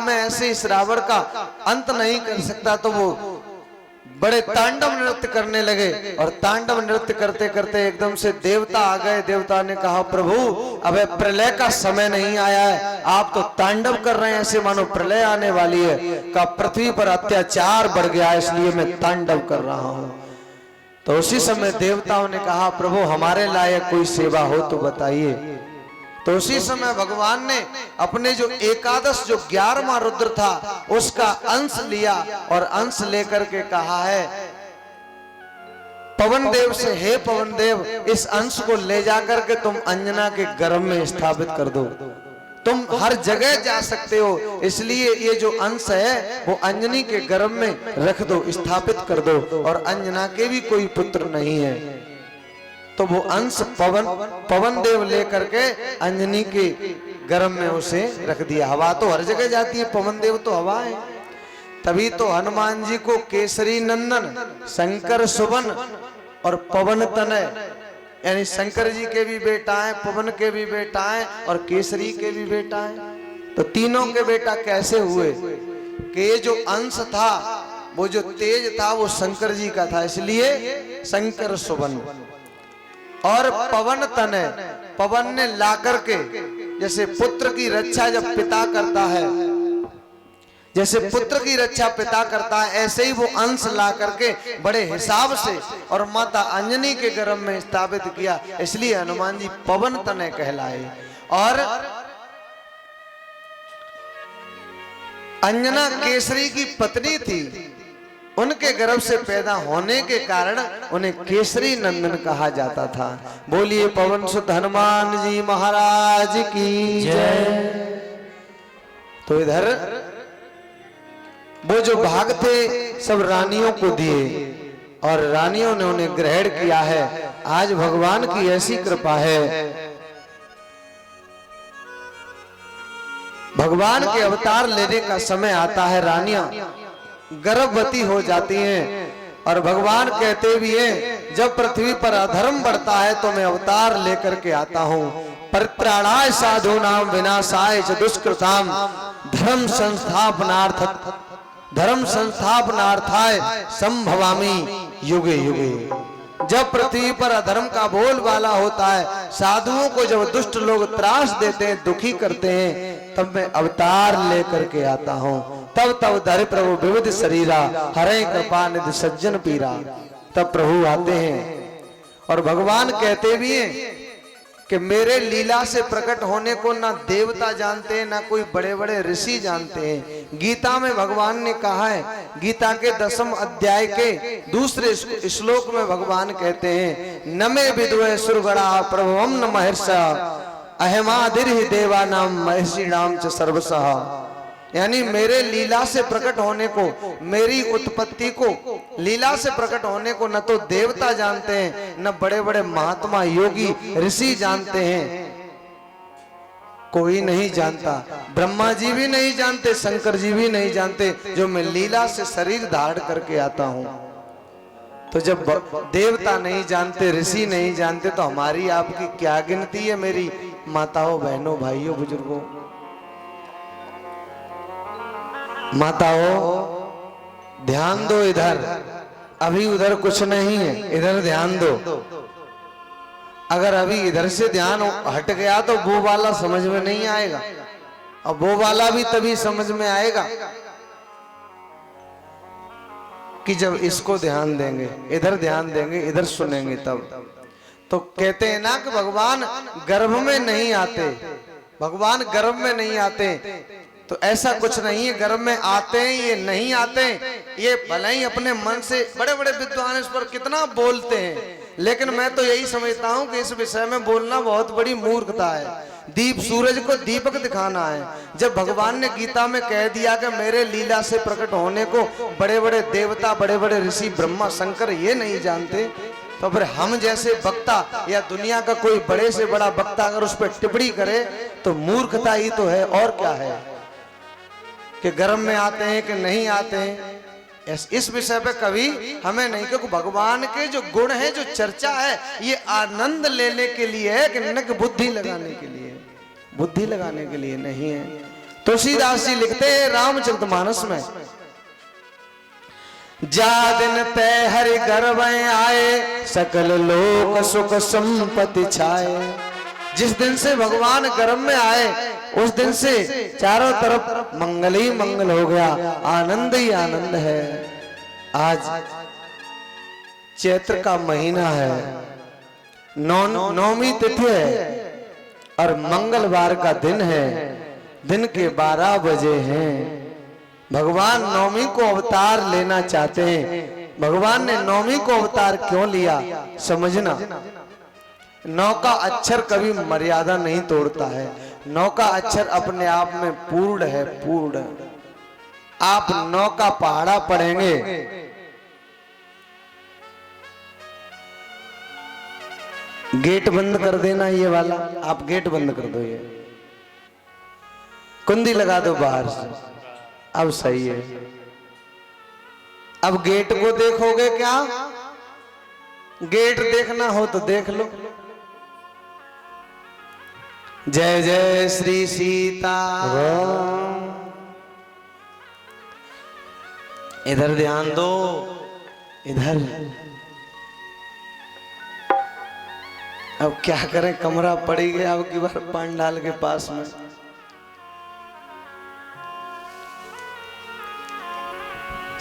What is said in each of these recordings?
मैं ऐसे इस रावण का अंत नहीं कर सकता, तो वो बड़े तांडव नृत्य करने लगे। और तांडव नृत्य करते करते एकदम से देवता आ गए। देवता ने कहा, प्रभु अब प्रलय का समय नहीं आया है, आप तो तांडव कर रहे हैं ऐसे मानो प्रलय आने वाली है। का पृथ्वी पर अत्याचार बढ़ गया, इसलिए मैं तांडव कर रहा हूं। तो उसी समय देवताओं ने कहा, प्रभु हमारे लायक कोई सेवा हो तो बताइए। तो उसी समय भगवान ने अपने जो एकादश जो 11वां रुद्र था उसका अंश लिया और अंश लेकर के कहा है पवन देव से, हे पवन देव इस अंश को ले जाकर के तुम अंजना के गर्भ में स्थापित कर दो, तुम हर जगह जा सकते हो, इसलिए ये जो अंश है वो अंजनी के गर्भ में रख दो, स्थापित कर दो। और अंजना के भी कोई पुत्र नहीं है, तो वो अंश पवन देव लेकर के अंजनी के गर्भ में उसे रख दिया। हवा तो हर जगह जाती है, पवन देव तो हवा है। तभी तो हनुमान जी को केसरी नंदन, शंकर सुवन और पवन तनय, यानी शंकर जी के भी बेटा है, पवन के भी बेटा है और केसरी के भी बेटा है। तो तीनों के बेटा कैसे हुए कि ये जो अंश था, वो जो तेज था वो शंकर जी का था, इसलिए शंकर सुवन। और पवन तनय, पवन ने ला करके, जैसे पुत्र की रक्षा जब पिता करता है, जैसे पुत्र की रक्षा पिता करता है, ऐसे ही वो अंश ला करके बड़े हिसाब से और माता अंजनी के गर्भ में स्थापित किया, इसलिए हनुमान जी पवन तनय कहलाए। और अंजना केसरी की पत्नी थी, उनके गर्भ से पैदा होने के कारण उन्हें केसरी नंदन कहा जाता था। बोलिए पवन सुत हनुमान जी महाराज की जय। तो इधर वो जो भाग थे सब रानियों को दिए और रानियों ने उन्हें ग्रहण किया है। आज भगवान की ऐसी कृपा है, भगवान के अवतार लेने का समय आता है, रानियां गर्भवती हो जाती हैं और भगवान कहते भी हैं जब पृथ्वी पर अधर्म बढ़ता है तो मैं अवतार लेकर के आता हूं। परित्राणाय साधूनां विनाशाय च दुष्कृतां धर्म संस्थापनार्थाय संभवामि युगे युगे। जब पृथ्वी पर अधर्म का बोलबाला होता है, साधुओं को जब दुष्ट लोग त्रास देते हैं, दुखी करते हैं, तब मैं अवतार लेकर के आता हूं। तब तब धरि प्रभु विविध शरीरा, हरे कृपा निधि सज्जन पीरा। तब प्रभु आते हैं और भगवान कहते भी हैं कि मेरे लीला से प्रकट होने को ना देवता जानते हैं, ना कोई बड़े बड़े ऋषि जानते हैं। गीता में भगवान ने कहा है, गीता के 10वें अध्याय के दूसरे श्लोक में भगवान कहते हैं, नमे विद्वे सुरगणा प्रभवम न महर्षा अहमादिर ही देवानाम महर्षि नाम च सर्वसः। यानी मेरे लीला से प्रकट होने को, मेरी उत्पत्ति को, लीला से प्रकट होने को न तो देवता जानते हैं, न बड़े बड़े महात्मा योगी ऋषि जानते हैं, कोई नहीं जानता। ब्रह्मा जी भी नहीं जानते, शंकर जी भी नहीं जानते, जो मैं लीला से शरीर धारण करके आता हूं। तो जब देवता नहीं जानते, ऋषि नहीं जानते, तो हमारी आपकी क्या गिनती है मेरी माताओं, बहनों, भाइयों, बुजुर्गों। माताओं ध्यान दो, इधर अभी उधर कुछ नहीं है, इधर ध्यान दो। अगर अभी इधर से ध्यान हट गया तो वो वाला समझ में नहीं आएगा, और वो वाला भी तभी समझ में आएगा कि जब इसको ध्यान देंगे, इधर ध्यान देंगे, इधर सुनेंगे तब। तो कहते हैं ना कि भगवान गर्भ में नहीं आते, भगवान गर्भ में नहीं आते, तो ऐसा कुछ नहीं है। गर्भ में आते हैं, ये नहीं आते, ये भले ही अपने मन से बड़े बड़े विद्वान इस पर कितना बोलते हैं, लेकिन मैं तो यही समझता हूं कि इस विषय में बोलना बहुत बड़ी मूर्खता है। दीप सूरज को दीपक दिखाना है। जब भगवान ने गीता में कह दिया कि मेरे लीला से प्रकट होने को बड़े बड़े देवता, बड़े बड़े ऋषि, ब्रह्मा शंकर ये नहीं जानते, तो फिर हम जैसे वक्ता या दुनिया का कोई बड़े से बड़ा वक्ता अगर उस पर टिप्पणी करे तो मूर्खता ही तो है, और क्या है। कि गर्भ में आते हैं कि नहीं आते हैं, इस विषय पे कभी हमें नहीं, क्योंकि भगवान के जो गुण है, जो चर्चा है, ये आनंद लेने के लिए है कि न बुद्धि लगाने के लिए, बुद्धि लगाने के लिए नहीं है। तुलसीदास जी लिखते हैं रामचरितमानस में, जा दिन ते हरि गर्भ आए, सकल लोक सुख संपत्ति छाए। जिस दिन से भगवान गर्भ में आए उस दिन से चारों तरफ मंगल ही मंगल हो गया, आनंद ही आनंद है। आज चैत्र का महीना है, नौमी तिथि है और मंगलवार का दिन है, दिन के 12 बजे हैं। भगवान नौमी को अवतार लेना चाहते हैं। भगवान ने नौमी को अवतार क्यों लिया समझना। 9 का अक्षर कभी मर्यादा नहीं तोड़ता है। 9 का अक्षर अपने आप में पूर्ण है, पूर्ण। आप 9 का पहाड़ा पढ़ेंगे, गेट बंद कर देना ये वाला, आप गेट बंद कर दो, ये कुंडी लगा दो बाहर से, अब सही है। अब गेट को देखोगे क्या? गेट देखना हो तो देख लो। जय जय श्री सीता। इधर ध्यान दो, इधर। अब क्या करें, कमरा पड़ी गया अब की बार पंडाल के पास में।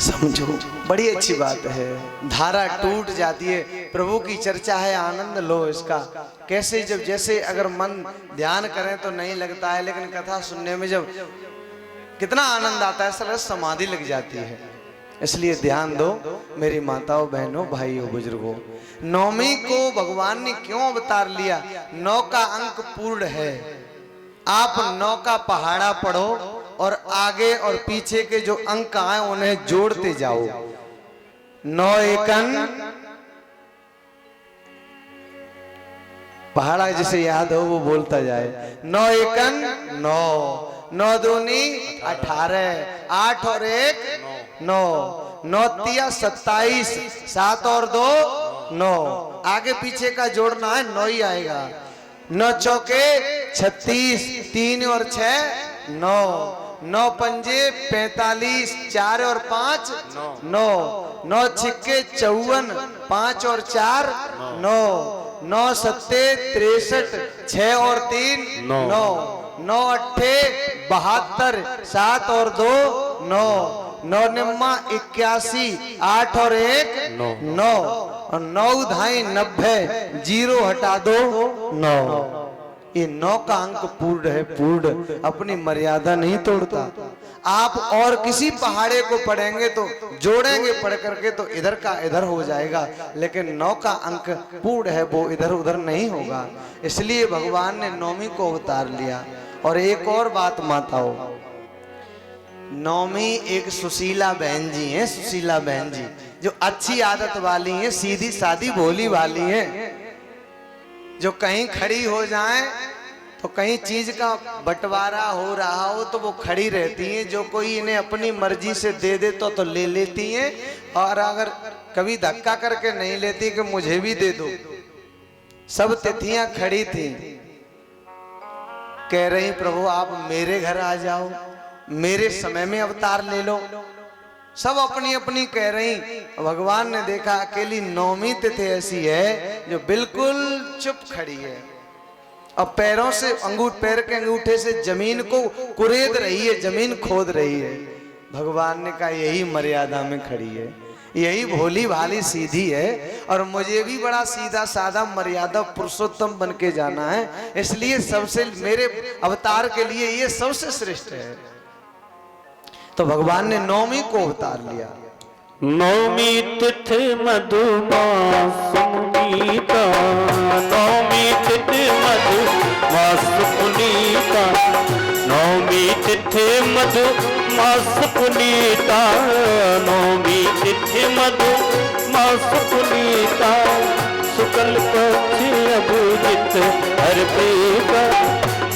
समझो, बड़ी अच्छी बात है। धारा टूट जाती है, प्रभु की चर्चा है, आनंद लो इसका। कैसे, जब जैसे अगर मन ध्यान करें तो नहीं लगता है, लेकिन कथा सुनने में जब कितना आनंद आता है, ऐसा समाधि लग जाती है। इसलिए ध्यान दो मेरी माताओं, बहनों, भाइयों, बुजुर्गों। नौमी को भगवान ने क्यों अवतार लिया? 9 का अंक पूर्ण है। आप 9 का पहाड़ा पढ़ो और आगे और पीछे के जो अंक आए उन्हें जोड़ते जाओ। 9 एकन, पहाड़ा जिसे याद हो वो बोलता जाए। 9 एकन 9, 9 दूनी 18, 8 और 1 9, 9 तिया 27, 7 और 2 9। आगे पीछे का जोड़ना है, 9 ही आएगा। 9 चौके 36, 3 और 6 9, 9 पंजे 45, 4 और 5 9, 9 छिक्के 54, 5 और 4 9, 9 सत्ते 63, 6 और 3 9, 9 अट्ठे 72, 7 और 2 9, 9 निम्मा 81, 8 और 1 9, और 9 धाई 90, 0 हटा दो 9। ये 9 का अंक पूर्ण है, पूर्ण, अपनी मर्यादा नहीं तोड़ता। आप और किसी पहाड़े को पढ़ेंगे तो जोड़ेंगे पढ़ करके तो इधर का इधर हो जाएगा, लेकिन 9 का अंक पूर्ण है, वो इधर उधर नहीं होगा। इसलिए भगवान ने नौमी को अवतार लिया। और एक और बात माताओं, नौमी एक सुशीला बहन जी हैं, सुशीला बहन जी जो अच्छी आदत वाली हैं, सीधी सादी भोली वाली हैं, जो कहीं खड़ी हो जाएं तो कहीं चीज का बंटवारा हो रहा हो तो वो खड़ी रहती हैं। जो कोई इन्हें अपनी मर्जी से दे दे तो ले लेती हैं, और अगर कभी धक्का करके नहीं लेती कि मुझे भी दे दो। सब तिथियां खड़ी थी, कह रही प्रभु आप मेरे घर आ जाओ, मेरे समय में अवतार ले लो। सब अपनी अपनी कह रही। भगवान ने देखा अकेली नौमी तिथि ऐसी है जो बिल्कुल चुप खड़ी है और पैरों से पैर के अंगूठे से जमीन को कुरेद रही है, जमीन खोद रही है। भगवान ने कहा यही मर्यादा में खड़ी है, यही भोली भाली सीधी है, और मुझे भी बड़ा सीधा साधा मर्यादा पुरुषोत्तम बन के जाना है, इसलिए सबसे मेरे अवतार के लिए ये सबसे श्रेष्ठ है। तो भगवान ने नौमी को अवतार लिया। नौमी तिथि मधुमास पुनीता, नौमी तिथि मधुमास पुनीता, नौमी तिथि मधुमास पुनीता, नौमी तिथि मधुमास पुनीता, शुक्ल पक्ष अभिजित हर प्रीता,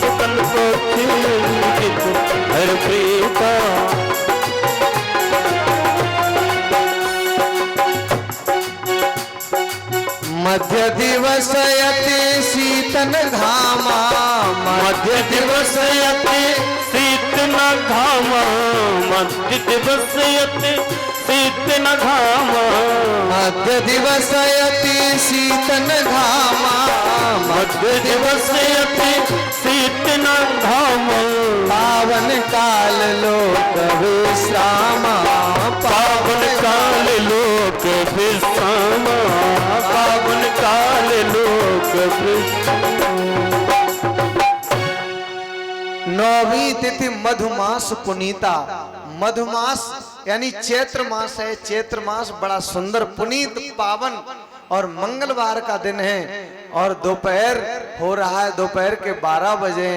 शुक्ल पक्ष अभिजित हर प्रीता। मध्य दिवस यति शीतन घामा, मध्य दिवस यति शीतन न घाम मध्य दिवस यति शीत न घाम मध्य दिवस यति शीत न घामा मध्य दिवस यति शीत न घाम पावन काल लोक विश्रामा पावन काल लोक विश्राम पावन काल लोक विश्राम। नौवीं तिथि मधुमास पुनीता। मधुमास यानी चैत्र मास है। चैत्र मास बड़ा सुंदर पुनीत पावन और मंगलवार का दिन है और दोपहर हो रहा है, दोपहर के 12 बजे।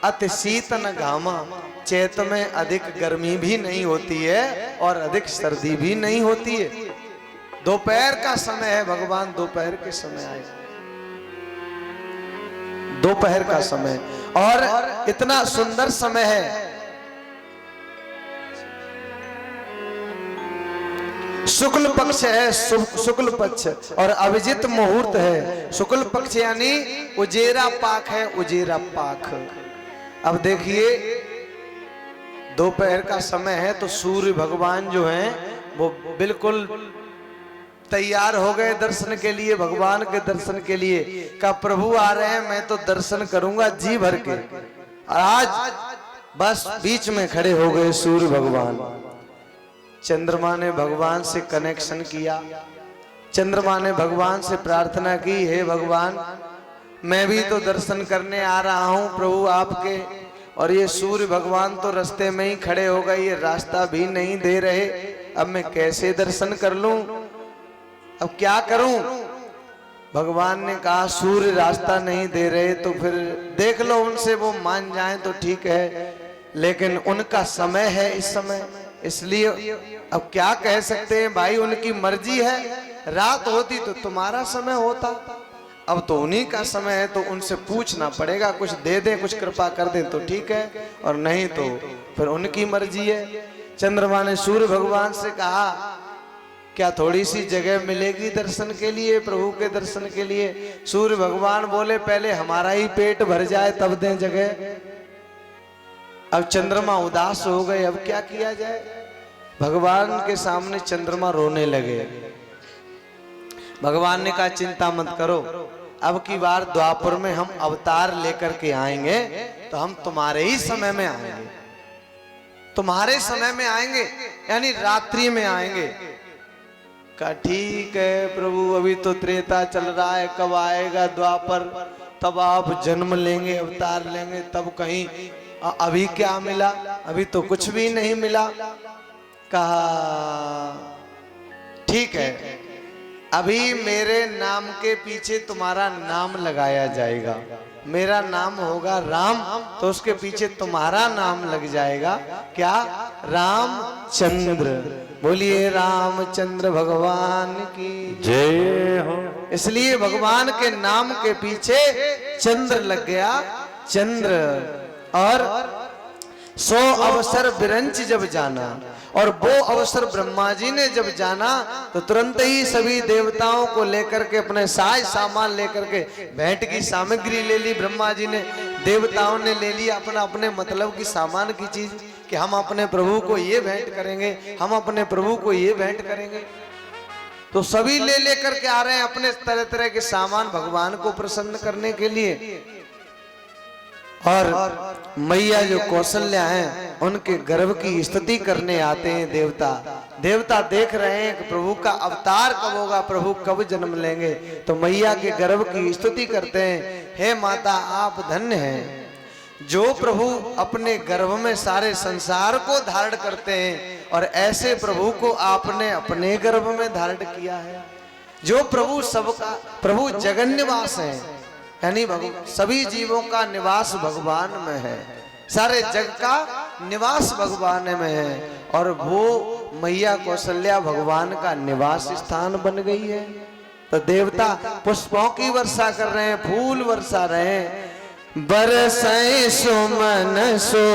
अति शीतन घामा, चैत्र में अधिक गर्मी भी नहीं होती है और अधिक सर्दी भी नहीं होती है। दोपहर का समय है, भगवान दोपहर के समय आए, दोपहर का समय और इतना सुंदर समय है। शुक्ल पक्ष है, शुक्ल पक्ष और अभिजित मुहूर्त है। शुक्ल पक्ष यानी उजेरा पाक है, उजेरा पाक। अब देखिए दोपहर का समय है तो सूर्य भगवान जो हैं वो बिल्कुल तैयार हो गए दर्शन के लिए, भगवान के दर्शन के लिए। का प्रभु आ रहे हैं, मैं तो दर्शन करूंगा जी भर के। और आज बस बीच में खड़े हो गए सूर्य भगवान। चंद्रमा ने भगवान से कनेक्शन किया, चंद्रमा ने भगवान से प्रार्थना की, हे भगवान मैं भी तो दर्शन करने आ रहा हूं प्रभु आपके, और ये सूर्य भगवान तो रास्ते में ही खड़े हो गए, ये रास्ता भी नहीं दे रहे, अब मैं कैसे दर्शन कर लूं, अब क्या करूं। भगवान ने कहा सूर्य रास्ता नहीं दे रहे तो फिर देख लो उनसे, वो मान जाएं तो ठीक है, लेकिन उनका समय है इस समय, इसलिए अब क्या कह सकते हैं भाई, उनकी मर्जी है। रात होती तो तुम्हारा समय होता, अब तो उन्हीं का समय है, तो उनसे पूछना पड़ेगा, कुछ दे दें, कुछ कृपा कर दें तो ठीक है, और नहीं तो फिर उनकी मर्जी है। चंद्रमा ने सूर्य भगवान से कहा क्या थोड़ी सी जगह मिलेगी दर्शन के लिए, प्रभु के दर्शन के लिए। सूर्य भगवान बोले पहले हमारा ही पेट भर जाए तब दें जगह। अब चंद्रमा उदास हो गए, अब क्या किया जाए। भगवान के सामने चंद्रमा रोने लगे। भगवान ने कहा चिंता मत करो, अब की बार द्वापर में हम अवतार लेकर के आएंगे तो हम तुम्हारे ही समय में आएंगे, तुम्हारे समय में आएंगे, यानी रात्रि में आएंगे। कहा ठीक है प्रभु, अभी तो त्रेता चल रहा है, कब आएगा द्वापर, तब आप जन्म लेंगे, अवतार लेंगे, तब कहीं। अभी क्या मिला, अभी तो कुछ भी नहीं मिला। कहा ठीक है, अभी मेरे नाम के पीछे तुम्हारा नाम लगाया जाएगा, मेरा नाम होगा राम, तो उसके पीछे तुम्हारा नाम लग जाएगा। क्या? रामचंद्र। बोलिए रामचंद्र भगवान की जय हो। इसलिए भगवान के नाम के पीछे चंद्र लग गया, चंद्र। और सो अवसर बिरंच जब जाना, और वो अवसर ब्रह्मा जी ने जब जाना तो तुरंत ही सभी देवताओं को लेकर के, अपने साज सामान लेकर के, भेंट की सामग्री ले ली ब्रह्मा जी ने, देवताओं ने ले लिया अपना अपने मतलब की सामान की चीज, कि हम अपने प्रभु को ये भेंट करेंगे, हम अपने प्रभु को ये भेंट करेंगे। तो सभी ले लेकर के आ रहे हैं अपने तरह तरह के सामान भगवान को प्रसन्न करने के लिए। और मैया जो कौशल्या हैं उनके गर्भ की स्तुति करने आते हैं देवता। देवता देख रहे हैं कि प्रभु का अवतार कब होगा, प्रभु कब जन्म लेंगे, तो मैया के गर्भ की स्तुति करते हैं। हे माता आप धन्य हैं जो प्रभु अपने गर्भ में सारे संसार को धारण करते हैं, और ऐसे प्रभु को आपने अपने गर्भ में धारण किया है। जो प्रभु सबका, प्रभु जगन्निवास है, यानी सभी जीवों का निवास भगवान में है, सारे जग का निवास भगवान में है, और वो मैया कौशल्या भगवान का निवास स्थान बन गई है। तो देवता पुष्पों की वर्षा कर रहे हैं, फूल वर्षा रहे हैं। बरसे सुमन सो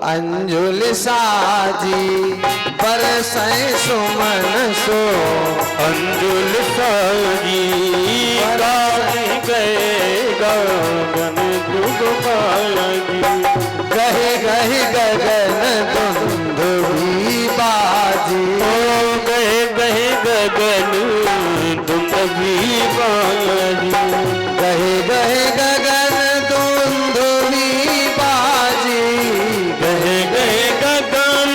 अंजुल साजी, बरसे सुमन सो अंजुल साजी, गए गगन जुग बाजी, गहे गहे गगन दुंदुभी बाजी। गहे गहे गगन दुंदुभी बाजी। गहे गहे गगन दुंदुभी बाजी। गहे गहे गगन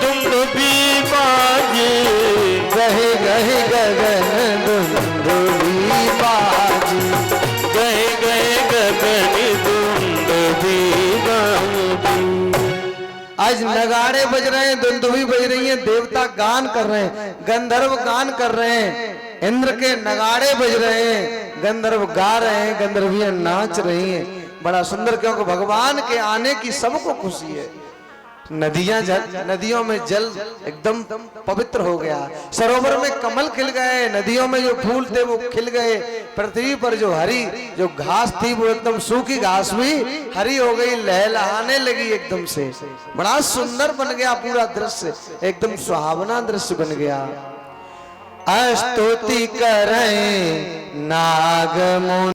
दुंदुभी बाजी। गहे गहे गगन दुंदुभी बाजी। गहे गहे गगन दुंदुभी बाजी। आज नगाड़े बज रहे हैं, दुंदुभी बज रही है, देवता गान कर रहे हैं, गंधर्व गान कर रहे हैं, इंद्र के नगाड़े बज रहे हैं, गंधर्व गा रहे हैं, गंधर्वियां नाच रही हैं। बड़ा सुंदर, क्योंकि भगवान के आने की सबको खुशी है। नदियों में जल एकदम पवित्र हो गया, सरोवर में कमल खिल गए, नदियों में जो फूल थे वो खिल गए, पृथ्वी पर जो हरी जो घास थी वो एकदम सूखी घास भी हरी हो गई, लहलहाने लगी एकदम से। बड़ा सुंदर बन गया पूरा दृश्य, एकदम सुहावना दृश्य बन गया। स्तुति करें नाग मुनि